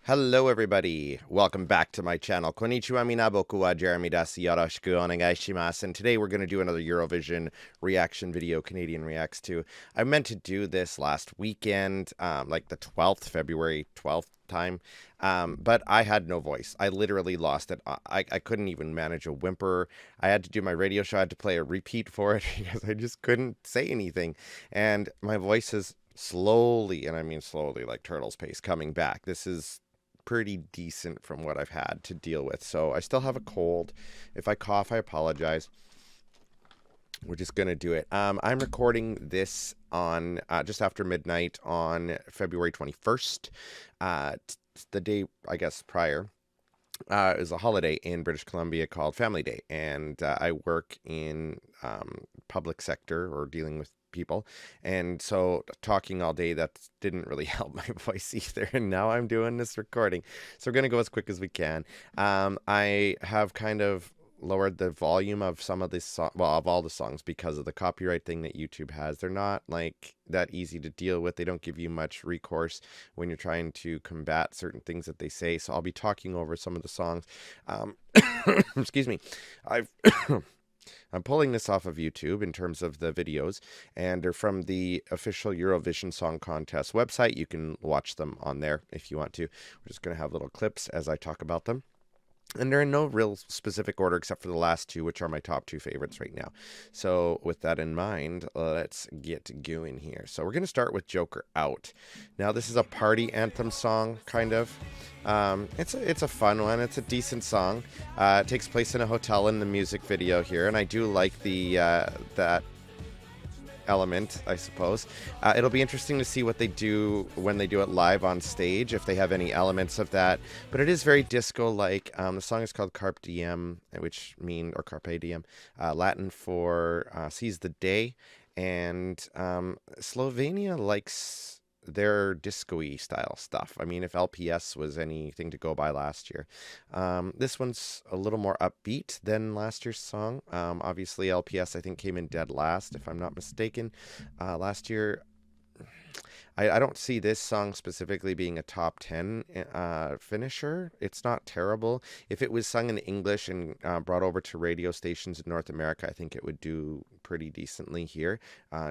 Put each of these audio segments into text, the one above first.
Hello, everybody. Welcome back to my channel. Konnichiwa minaboku wa Jeremy desu. Yoroshiku onegai shimasu. And today we're going to do another Eurovision reaction video, Canadian Reacts to. I meant to do this last weekend, like the 12th, February 12th time, but I had no voice. I literally lost it. I couldn't even manage a whimper. I had to do my radio show. I had to play a repeat for it because I just couldn't say anything. And my voice is slowly, and I mean slowly, like turtle's pace, coming back. This is pretty decent from what I've had to deal with. So I still have a cold. If I cough, I apologize. We're just going to do it. I'm recording this on just after midnight on February 21st. The day, I guess, prior. Is a holiday in British Columbia called Family Day, and I work in public sector or dealing with people, and so talking all day, that didn't really help my voice either, and now I'm doing this recording, so we're gonna go as quick as we can. I have kind of lowered the volume of some of these of all the songs, because of the copyright thing that YouTube has. They're not like that easy to deal with. They don't give you much recourse when you're trying to combat certain things that they say. So I'll be talking over some of the songs. Excuse me. I've I'm pulling this off of YouTube in terms of the videos, and they're from the official Eurovision Song Contest website. You can watch them on there if you want to. We're just going to have little clips as I talk about them. And they're in no real specific order except for the last two, which are my top two favorites right now. So with that in mind, let's get going here. So we're going to start with Joker Out. Now, this is a party anthem song, kind of. It's a fun one. It's a decent song. It takes place in a hotel in the music video here, and I do like the that element, I suppose. It'll be interesting to see what they do when they do it live on stage, if they have any elements of that. But it is very disco-like. The song is called Carpe Diem, or Carpe Diem, Latin for seize the day. And Slovenia likes their disco-y style stuff. I mean, if LPS was anything to go by last year. This one's a little more upbeat than last year's song. Obviously, LPS, I think, came in dead last, if I'm not mistaken. Last year, I don't see this song specifically being a top 10 finisher. It's not terrible. If it was sung in English and brought over to radio stations in North America, I think it would do pretty decently here,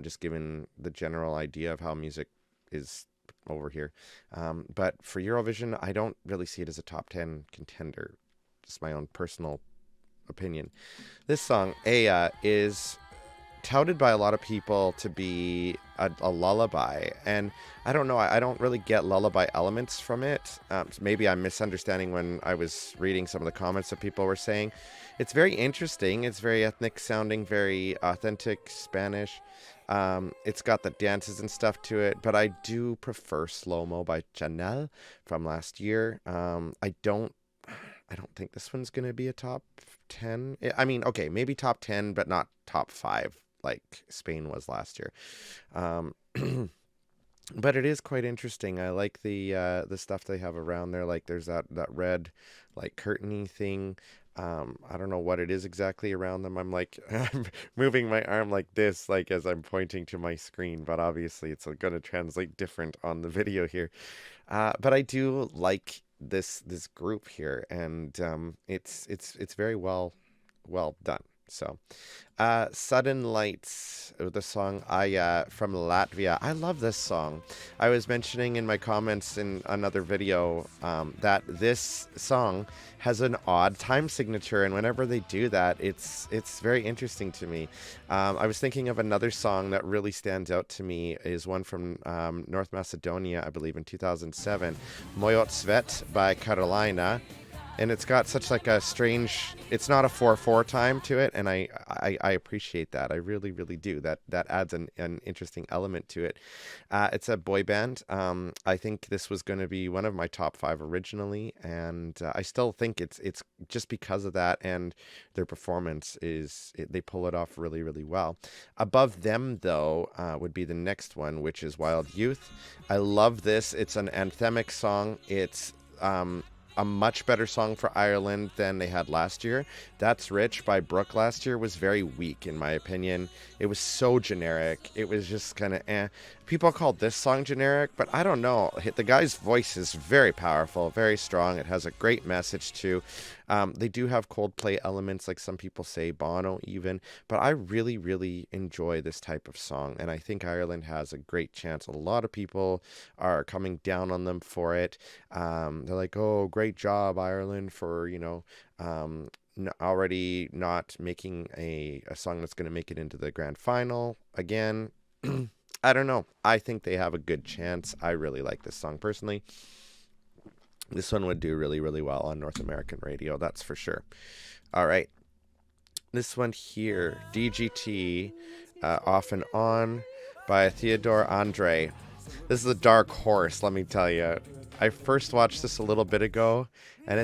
just given the general idea of how music is over here. But for Eurovision, I don't really see it as a top 10 contender. Just my own personal opinion. This song, Aya, is touted by a lot of people to be a lullaby, and I don't know, I don't really get lullaby elements from it. Maybe I'm misunderstanding when I was reading some of the comments that people were saying. It's very interesting. It's very ethnic sounding, very authentic Spanish. It's got the dances and stuff to it, but I do prefer Slow Mo by Chanel from last year. I don't think this one's going to be a top 10. I mean, okay, maybe top 10, but not top 5 like Spain was last year. But it is quite interesting. I like the stuff they have around there. Like there's that red like curtainy thing. I don't know what it is exactly around them. I'm like I'm moving my arm like this, like as I'm pointing to my screen, but obviously it's going to translate different on the video here. But I do like this group here, and it's very well done. So, Sudden Lights, the song Aya from Latvia. I love this song. I was mentioning in my comments in another video that this song has an odd time signature, and whenever they do that, it's very interesting to me. I was thinking of another song that really stands out to me, is one from North Macedonia, I believe, in 2007, Mojot Svet by Carolina. And it's got such like a strange, it's not a 4/4 time to it, and I appreciate that. I really, really do. That adds an interesting element to it. It's a boy band. I think this was going to be one of my top 5 originally, and I still think it's just because of that, and their performance they pull it off really, really well. Above them, though, would be the next one, which is Wild Youth. I love this. It's an anthemic song. It's a much better song for Ireland than they had last year. That's Rich by Brooke last year was very weak, in my opinion. It was so generic. It was just kind of eh. People called this song generic, but I don't know. The guy's voice is very powerful, very strong. It has a great message, too. They do have Coldplay elements, like some people say, Bono even, but I really, really enjoy this type of song, and I think Ireland has a great chance. A lot of people are coming down on them for it. They're like, oh, great job, Ireland, for, already not making a song that's going to make it into the grand final again. I don't know. I think they have a good chance. I really like this song personally. This one would do really, really well on North American radio, that's for sure. All right. This one here, DGT, Off and On by Theodore Andre. This is a dark horse, let me tell you. I first watched this a little bit ago, and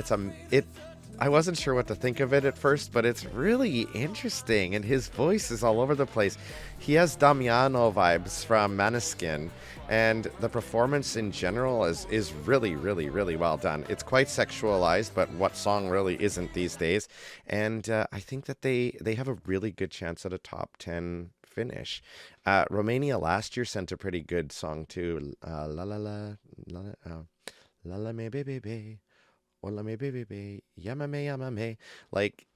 I wasn't sure what to think of it at first, but it's really interesting, and his voice is all over the place. He has Damiano vibes from Maneskin, and the performance in general is really, really, really well done. It's quite sexualized, but what song really isn't these days? And I think that they have a really good chance at a top 10 finish. Romania last year sent a pretty good song too. La la la la la la me baby. Hola me baby, yamame yamame. Like,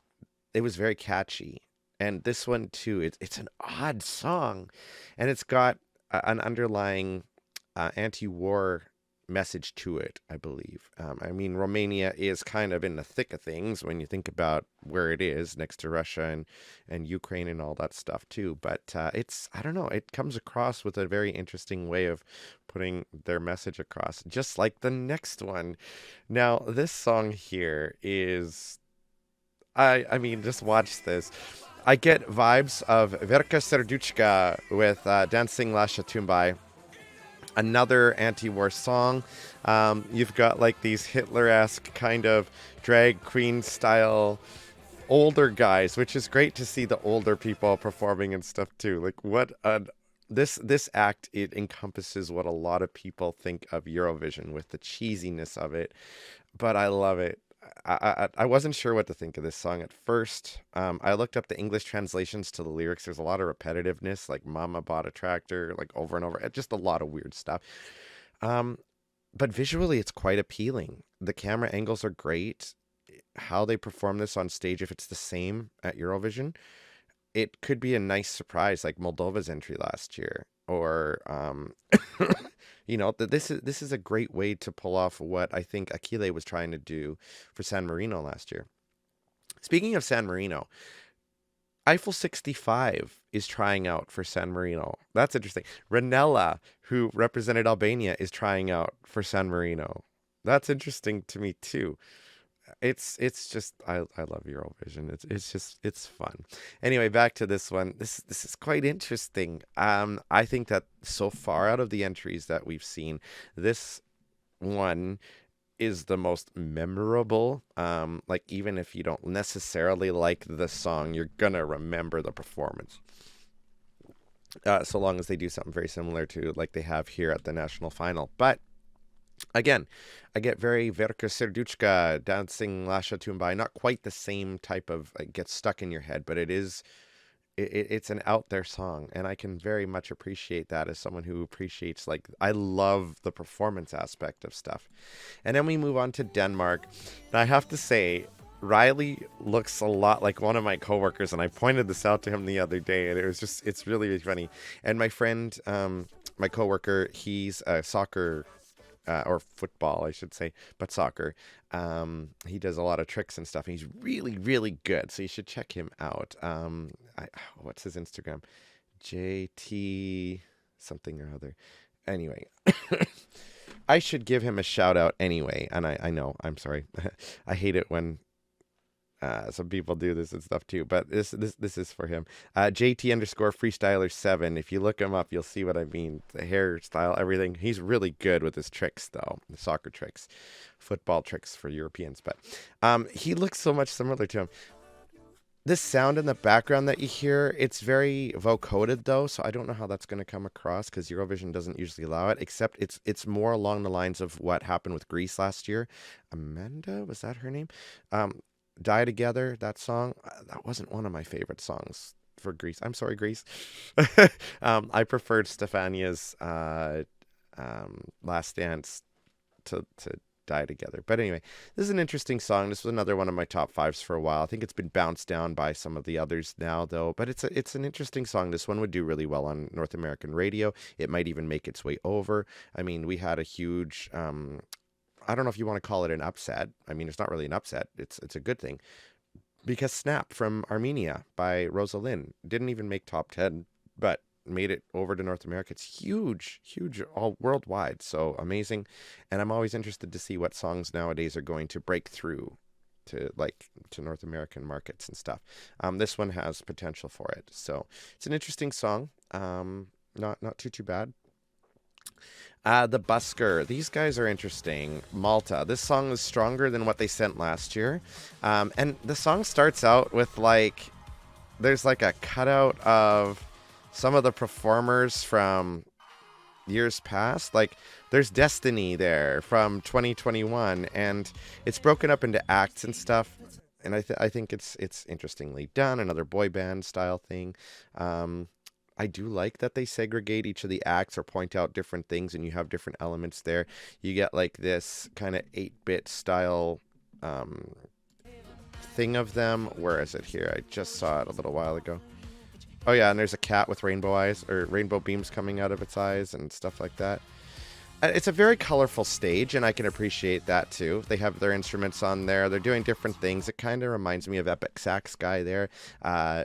it was very catchy. And this one too, it's an odd song, and it's got an underlying anti-war message to it, I believe. I mean, Romania is kind of in the thick of things when you think about where it is next to Russia and Ukraine and all that stuff too. But I don't know, it comes across with a very interesting way of putting their message across, just like the next one. Now, this song here is, I mean, just watch this. I get vibes of Verka Serduchka with Dancing Lasha Tumbai. Another anti-war song. You've got like these Hitler-esque kind of drag queen style older guys, which is great to see the older people performing and stuff too. Like this act, it encompasses what a lot of people think of Eurovision with the cheesiness of it, but I love it. I wasn't sure what to think of this song at first. I looked up the English translations to the lyrics. There's a lot of repetitiveness, like Mama bought a tractor, like over and over. Just a lot of weird stuff. But visually, it's quite appealing. The camera angles are great. How they perform this on stage, if it's the same at Eurovision, it could be a nice surprise, like Moldova's entry last year. Or, this is a great way to pull off what I think Achille was trying to do for San Marino last year. Speaking of San Marino, Eiffel 65 is trying out for San Marino. That's interesting. Ranella, who represented Albania, is trying out for San Marino. That's interesting to me too. It's just I love Eurovision. It's fun. Anyway, back to this one. This is quite interesting. I think that so far out of the entries that we've seen, this one is the most memorable. Like, even if you don't necessarily like the song, you're gonna remember the performance. So long as they do something very similar to like they have here at the national final. But again, I get very Verka Serduchka, Dancing Lasha Tumbai, not quite the same type of, like, gets stuck in your head, but it's an out there song, and I can very much appreciate that as someone who appreciates, like, I love the performance aspect of stuff. And then we move on to Denmark, and I have to say, Riley looks a lot like one of my coworkers, and I pointed this out to him the other day, and it's really, really funny. And my friend, my coworker, he's a soccer or football, I should say, but soccer. He does a lot of tricks and stuff. And he's really, really good. So you should check him out. What's his Instagram? JT something or other. Anyway, I should give him a shout out anyway. And I know, I'm sorry. I hate it when some people do this and stuff too, but this is for him. JT underscore freestyler 7. If you look him up, you'll see what I mean. The hairstyle, everything. He's really good with his tricks, though. The soccer tricks, football tricks for Europeans. But he looks so much similar to him. This sound in the background that you hear, it's very vocoded though, so I don't know how that's going to come across because Eurovision doesn't usually allow it, except it's more along the lines of what happened with Greece last year. Amanda, was that her name? Um, Die Together, that song, that wasn't one of my favorite songs for Greece. I'm sorry, Greece. I preferred Stefania's Last Dance to Die Together. But anyway, this is an interesting song. This was another one of my top fives for a while. I think it's been bounced down by some of the others now, though. But it's an interesting song. This one would do really well on North American radio. It might even make its way over. I mean, we had a huge. I don't know if you want to call it an upset. I mean, it's not really an upset. It's a good thing because Snap from Armenia by Rosalind didn't even make top 10, but made it over to North America. It's huge, huge, all worldwide. So amazing. And I'm always interested to see what songs nowadays are going to break through to North American markets and stuff. This one has potential for it. So it's an interesting song. Not too bad. The Busker. These guys are interesting. Malta. This song is stronger than what they sent last year. And the song starts out with there's like a cutout of some of the performers from years past. Like there's Destiny there from 2021, and it's broken up into acts and stuff. And I think it's interestingly done. Another boy band style thing. I do like that they segregate each of the acts or point out different things, and you have different elements there. You get like this kind of 8-bit style thing of them. Where is it here? I just saw it a little while ago. Oh yeah, and there's a cat with rainbow eyes or rainbow beams coming out of its eyes and stuff like that. It's a very colorful stage, and I can appreciate that too. They have their instruments on there. They're doing different things. It kind of reminds me of Epic Sax Guy there,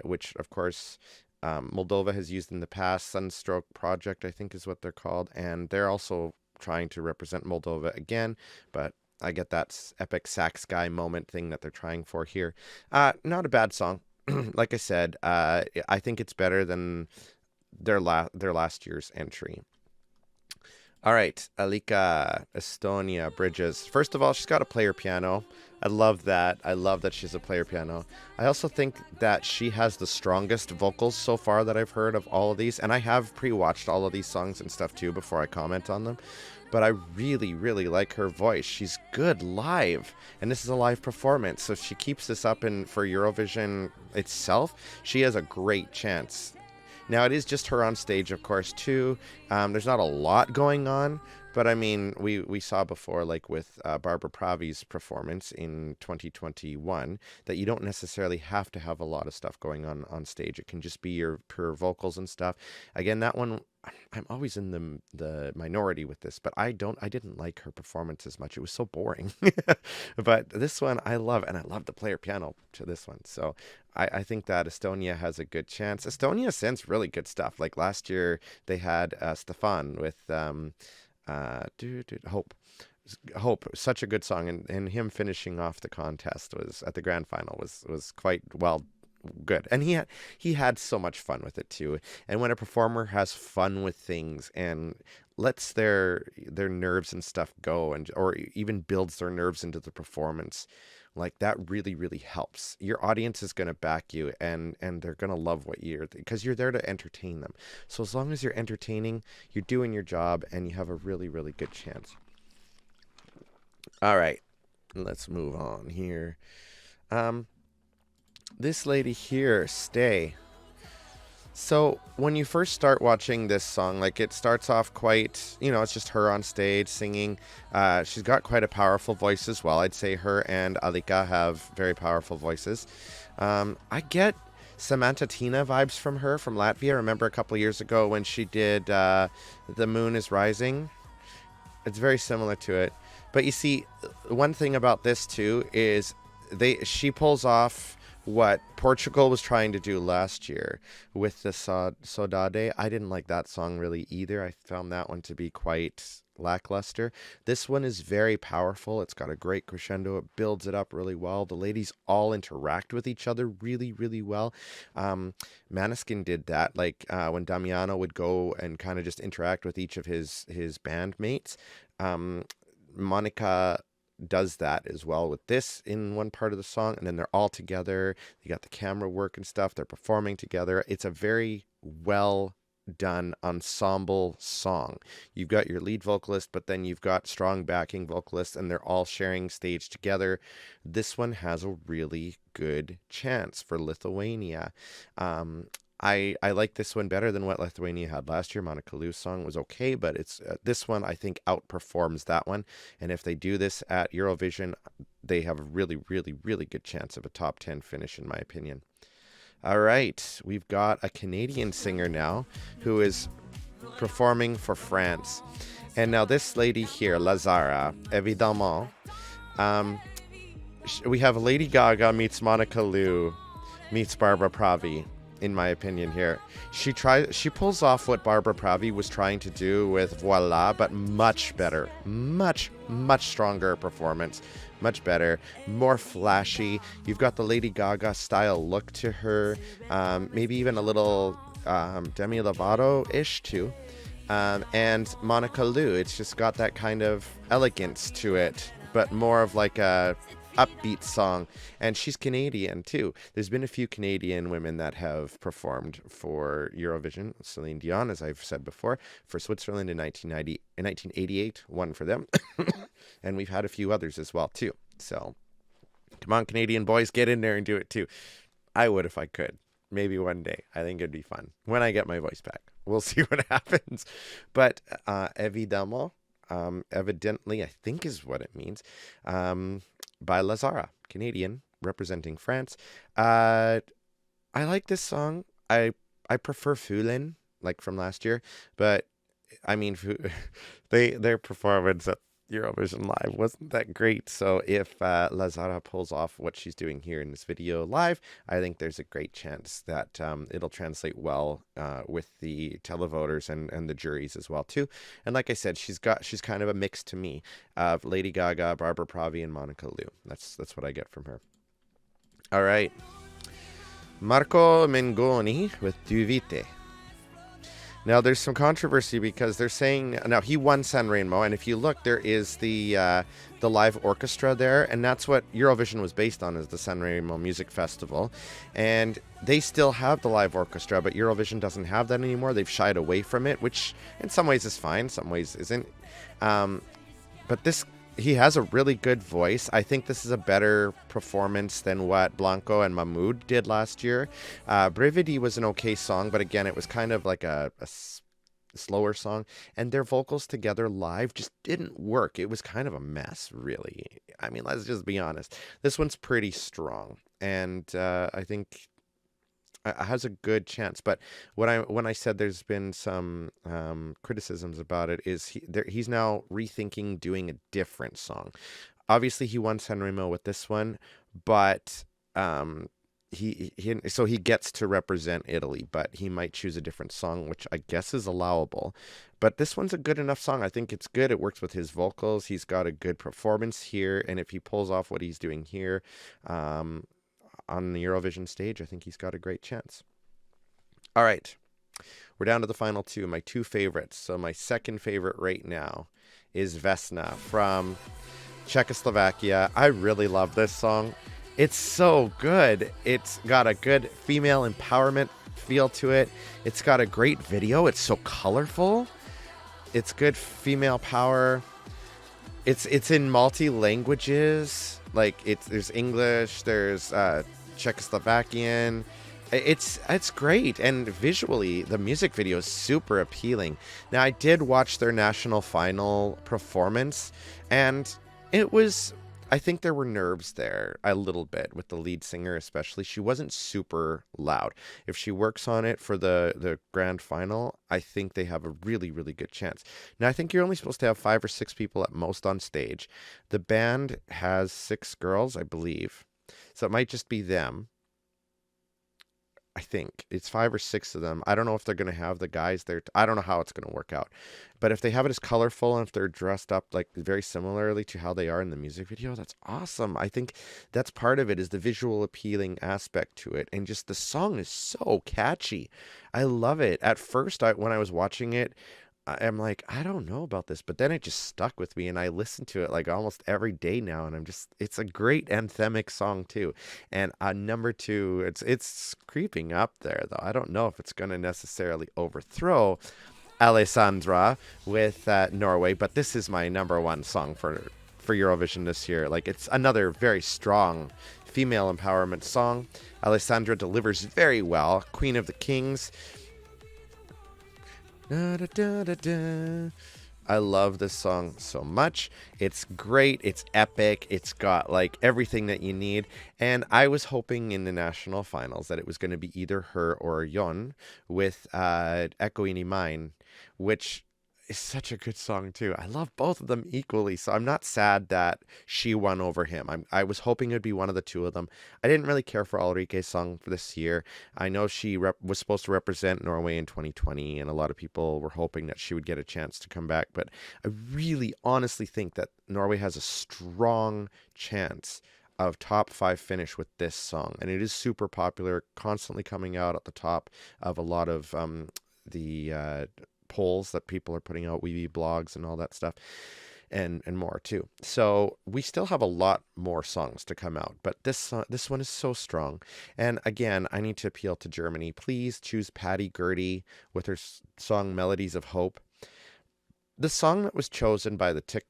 which of course Moldova has used in the past. Sunstroke Project, I think, is what they're called, and they're also trying to represent Moldova again. But I get that Epic Sax Guy moment thing that they're trying for here. Not a bad song. Like I said, I think it's better than their last year's entry. All right, Alika, Estonia, Bridges. First of all, she's got a player piano. I love that. I love that she's a player piano. I also think that she has the strongest vocals so far that I've heard of all of these. And I have pre-watched all of these songs and stuff too before I comment on them. But I really, really like her voice. She's good live. And this is a live performance. So if she keeps this up for Eurovision itself, she has a great chance. Now, it is just her on stage, of course, too. There's not a lot going on, but I mean, we saw before, like with Barbara Pravi's performance in 2021, that you don't necessarily have to have a lot of stuff going on stage. It can just be your pure vocals and stuff. Again, that one, I'm always in the minority with this, but I didn't like her performance as much. It was so boring. But this one I love, and I love the player piano to this one. So I think that Estonia has a good chance. Estonia sends really good stuff. Like last year they had Stefan with Hope. Hope, such a good song, and him finishing off the contest was at the grand final was quite well good, and he had so much fun with it too. And when a performer has fun with things and lets their nerves and stuff go, and or even builds their nerves into the performance, like that really, really helps. Your audience is going to back you, and they're going to love what because you're there to entertain them. So as long as you're entertaining, you're doing your job, and you have a really, really good chance. All right, let's move on here. This lady here, Stay. So when you first start watching this song, like it starts off quite, it's just her on stage singing. She's got quite a powerful voice as well. I'd say her and Alika have very powerful voices. I get Samantha Tina vibes from her from Latvia. I remember a couple years ago when she did The Moon is Rising. It's very similar to it. But you see, one thing about this too is she pulls off what Portugal was trying to do last year with the Saudade. I didn't like that song really either. I found that one to be quite lackluster. This one is very powerful. It's got a great crescendo. It builds it up really well. The ladies all interact with each other really, really well. Maneskin did that, like when Damiano would go and kind of just interact with each of his bandmates. Monica does that as well with this in one part of the song, and then they're all together. They got the camera work and stuff. They're performing together. It's a very well done ensemble song. You've got your lead vocalist, but then you've got strong backing vocalists, and they're all sharing stage together. This one has a really good chance for Lithuania. I like this one better than what Lithuania had last year. Monica Liu's song was okay, but it's this one I think outperforms that one. And if they do this at Eurovision, they have a really, really, really good chance of a top 10 finish, in my opinion. All right, we've got a Canadian singer now who is performing for France. And now this lady here, Lazara, évidemment, we have Lady Gaga meets Monica Liu meets Barbara Pravi, in my opinion here. She pulls off what Barbara Pravi was trying to do with Voila, but much better. Much stronger performance. Much better. More flashy. You've got the Lady Gaga style look to her. Maybe even a little Demi Lovato-ish too. And Monica Liu, it's just got that kind of elegance to it, but more of like a upbeat song. And she's Canadian too. There's been a few Canadian women that have performed for Eurovision. Celine Dion, as I've said before, for Switzerland in 1988, won for them. And we've had a few others as well too. So come on, Canadian boys, get in there and do it too. I would if I could. Maybe one day. I think it'd be fun when I get my voice back. We'll see what happens. But évidemment, evidently, I think is what it means, by Lazara, Canadian, representing France. I like this song. I prefer Foulin, like from last year, but I mean, their performance at Eurovision Live wasn't that great. So if Lazara pulls off what she's doing here in this video live, I think there's a great chance that it'll translate well with the televoters and the juries as well too. And like I said, she's kind of a mix to me of Lady Gaga, Barbara Pravi, and Monica Liu. That's what I get from her. All right, Marco Mengoni with Du Vite. Now, there's some controversy because they're saying now he won Sanremo, and if you look, there is the live orchestra there, and that's what Eurovision was based on, is the Sanremo Music Festival, and they still have the live orchestra, but Eurovision doesn't have that anymore. They've shied away from it, which in some ways is fine, some ways isn't. But he has a really good voice. I think this is a better performance than what Blanco and Mahmoud did last year. Brividi was an okay song, but again, it was kind of like a slower song. And their vocals together live just didn't work. It was kind of a mess, really. I mean, let's just be honest. This one's pretty strong. And I think has a good chance. But when I said there's been some criticisms about it, is he's now rethinking doing a different song. Obviously, he won Sanremo with this one, but he gets to represent Italy, but he might choose a different song, which I guess is allowable. But this one's a good enough song. I think it's good. It works with his vocals. He's got a good performance here, and if he pulls off what he's doing here, on the Eurovision stage, I think he's got a great chance. All right, we're down to the final two, my two favorites. So my second favorite right now is Vesna from Czechoslovakia. I really love this song. It's so good. It's got a good female empowerment feel to it. It's got a great video. It's so colorful. It's good female power. It's in multi-languages. Like there's English, there's Czechoslovakian. It's great, and visually the music video is super appealing. Now, I did watch their national final performance, and I think there were nerves there a little bit with the lead singer, especially. She wasn't super loud. If she works on it for the grand final, I think they have a really, really good chance. Now, I think you're only supposed to have 5 or 6 people at most on stage. The band has 6 girls, I believe. So it might just be them. I think it's 5 or 6 of them. I don't know if they're going to have the guys there. I don't know how it's going to work out. But if they have it as colorful and if they're dressed up like very similarly to how they are in the music video, that's awesome. I think that's part of it, is the visual appealing aspect to it. And just the song is so catchy. I love it. At first, when I was watching it, I'm like, I don't know about this, but then it just stuck with me, and I listen to it like almost every day now, and it's a great anthemic song too. And number two, it's creeping up there though. I don't know if it's going to necessarily overthrow Alessandra with Norway, but this is my number one song for Eurovision this year. Like, it's another very strong female empowerment song. Alessandra delivers very well. Queen of the Kings. Da, da, da, da, da. I love this song so much. It's great. It's epic. It's got like everything that you need. And I was hoping in the national finals that it was going to be either her or Yon with Echo Ini Mine, which is such a good song too. I love both of them equally, so I'm not sad that she won over him. I was hoping it would be one of the two of them. I didn't really care for Ulrike's song for this year. I know she was supposed to represent Norway in 2020, and a lot of people were hoping that she would get a chance to come back. But I really honestly think that Norway has a strong chance of top 5 finish with this song, and it is super popular, constantly coming out at the top of a lot of the polls that people are putting out, Weeby blogs and all that stuff, and more too. So we still have a lot more songs to come out, but this one is so strong. And again, I need to appeal to Germany. Please choose Patty Gurdy with her song Melodies of Hope. The song that was chosen by the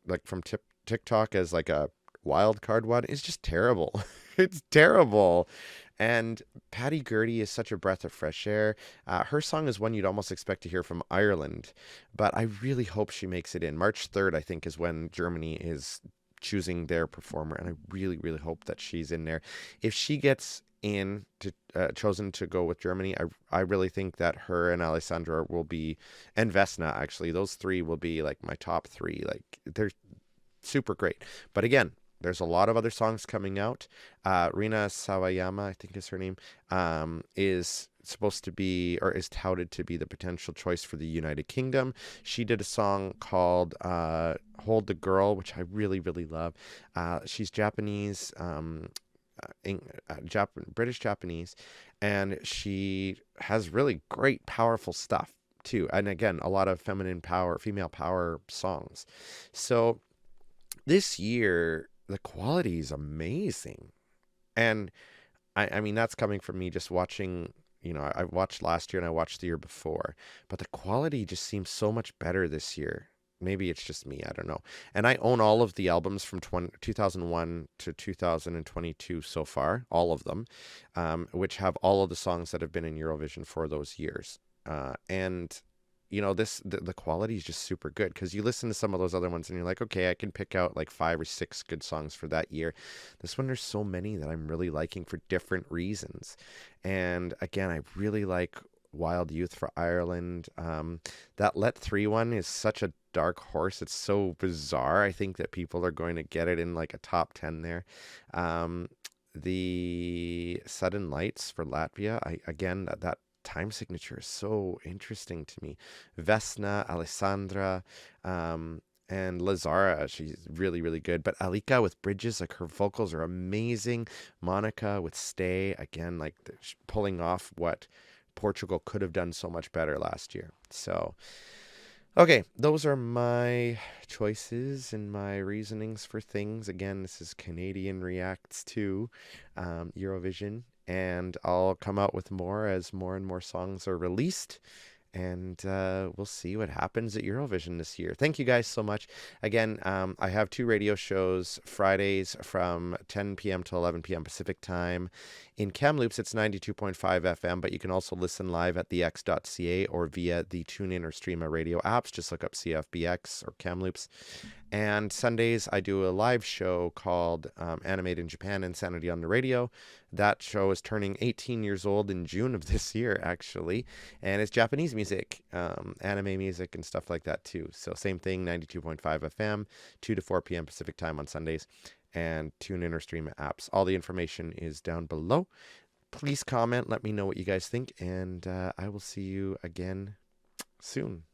TikTok as like a wild card one is just terrible. It's terrible. And Patty Gurdy is such a breath of fresh air. Her song is one you'd almost expect to hear from Ireland, but I really hope she makes it in. March 3rd, I think, is when Germany is choosing their performer, and I really, really hope that she's in there. If she gets in to chosen to go with Germany, I really think that her and Alessandra will be, and Vesna actually, those three will be like my top three. Like, they're super great. But again, there's a lot of other songs coming out. Rina Sawayama, I think is her name, is supposed to be, or is touted to be, the potential choice for the United Kingdom. She did a song called Hold the Girl, which I really, really love. She's Japanese, British Japanese, and she has really great, powerful stuff too. And again, a lot of female power songs. So this year, the quality is amazing. And I mean, that's coming from me just watching, I watched last year and I watched the year before, but the quality just seems so much better this year. Maybe it's just me, I don't know. And I own all of the albums from 2001 to 2022 so far, all of them, which have all of the songs that have been in Eurovision for those years. And the quality is just super good, because you listen to some of those other ones and you're like, okay, I can pick out like 5 or 6 good songs for that year. This one, there's so many that I'm really liking for different reasons. And again, I really like Wild Youth for Ireland. That Let 3 one is such a dark horse. It's so bizarre. I think that people are going to get it in like a top 10 there. The Sudden Lights for Latvia, again, that time signature is so interesting to me. Vesna, Alessandra, and Lazara, she's really, really good. But Alika with Bridges, like, her vocals are amazing. Monica with Stay, again, like pulling off what Portugal could have done so much better last year. So, okay, those are my choices and my reasonings for things. Again, this is Canadian Reacts to Eurovision. And I'll come out with more as more and more songs are released. And we'll see what happens at Eurovision this year. Thank you guys so much. Again, I have 2 radio shows Fridays from 10 p.m. to 11 p.m. Pacific time. In Kamloops, it's 92.5 FM, but you can also listen live at thex.ca or via the TuneIn or Streama radio apps. Just look up CFBX or Kamloops. And Sundays, I do a live show called Animé-d in Japan, Insanity on the Radio. That show is turning 18 years old in June of this year, actually. And it's Japanese music, anime music and stuff like that, too. So same thing, 92.5 FM, 2 to 4 p.m. Pacific time on Sundays, and TuneIn or Stream apps. All the information is down below. Please comment. Let me know what you guys think. And I will see you again soon.